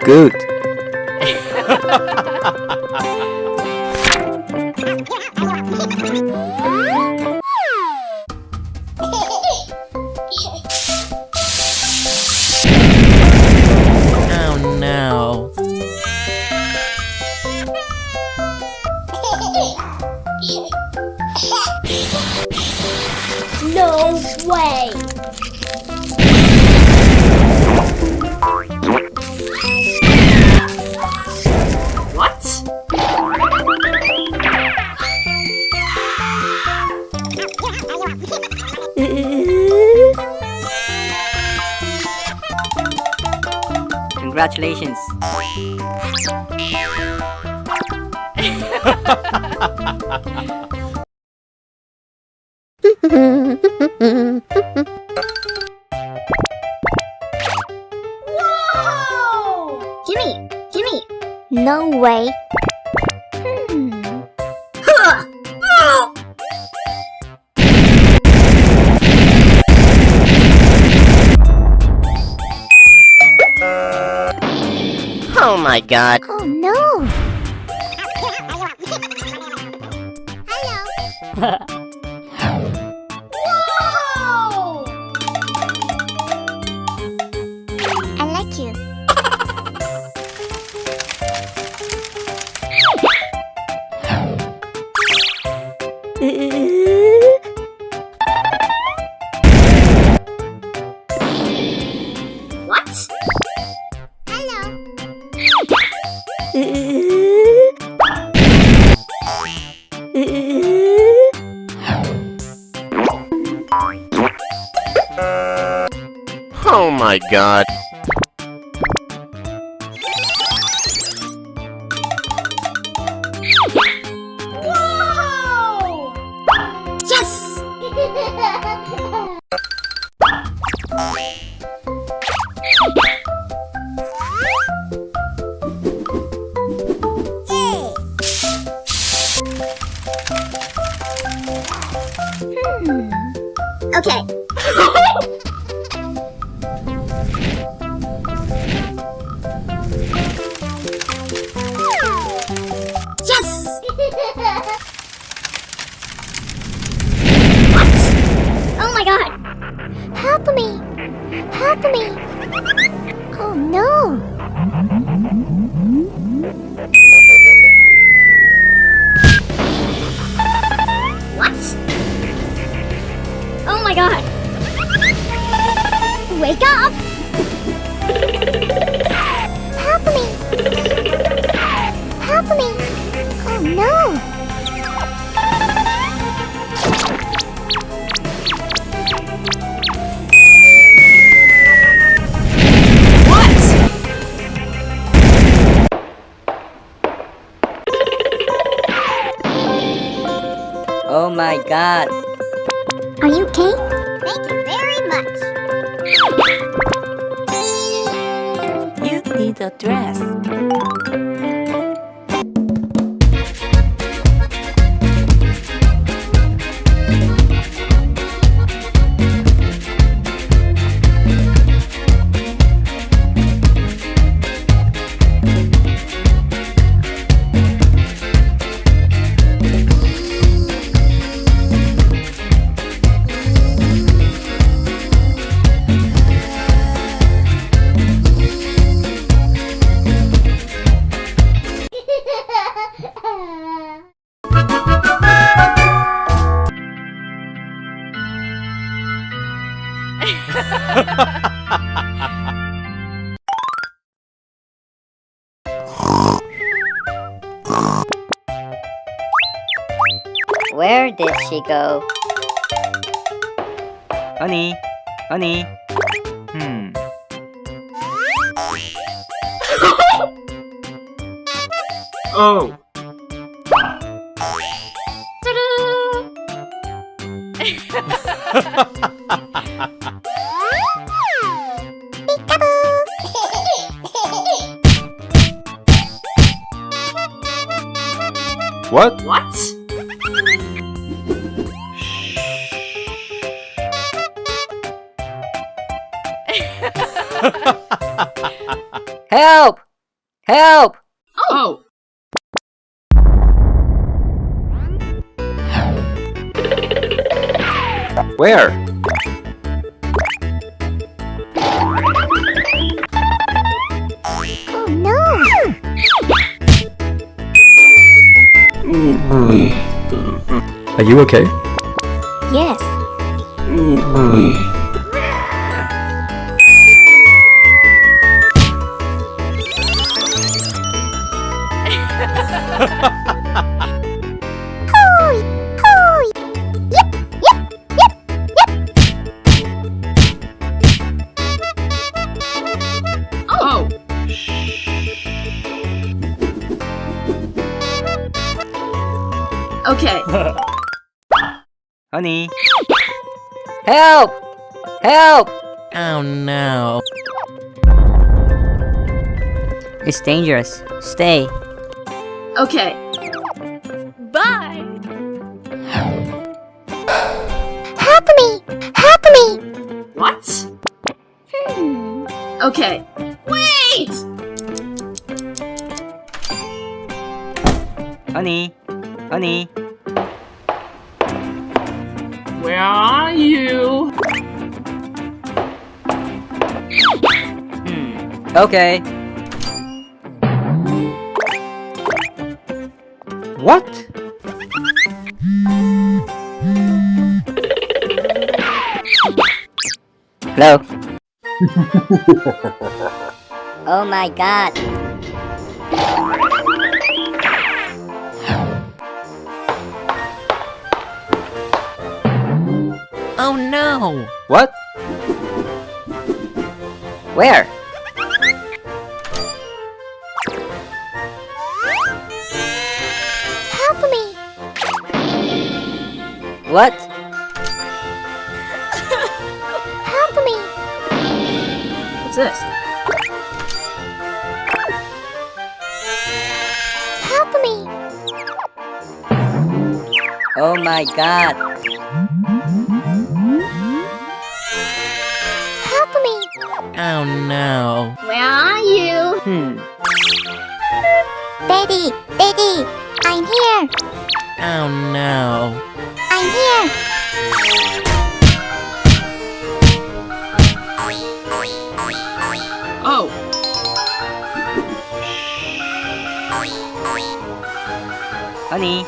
Good. Oh no. No way! Congratulations. Whoa! Gimme! No way. Oh my god. Oh no! Hello. Whoa! I like you. What? Hello. Oh my god. Whoa! Yes! Okay. Yes! What? Oh my god! Help me! Help me! Oh no! What? Oh my god! Wake up! Help me! Help me! Oh no! Oh my god. Are you okay? Thank you very much. You need a dress. Where did she go? Honey. Oh. What? What? Help! Help! Oh! Where? Oh no! Are you okay? Yes. Hoi! Hoi! Yep! Yep! Yep! Yep! Oh! Okay. Honey. Help! Help! Oh no. It's dangerous. Stay. Okay. Bye! Help me! Help me! What? Hmm. Okay. Wait! Honey. Honey. Where are you? Okay. What? Hello. Oh my god. Oh no. What? Where? Help me! What? Help me! What's this? Help me! Oh my god. Help me! Oh no. Where are you? Daddy! Daddy! I'm here! Oh no. I'm here! Oh! Honey.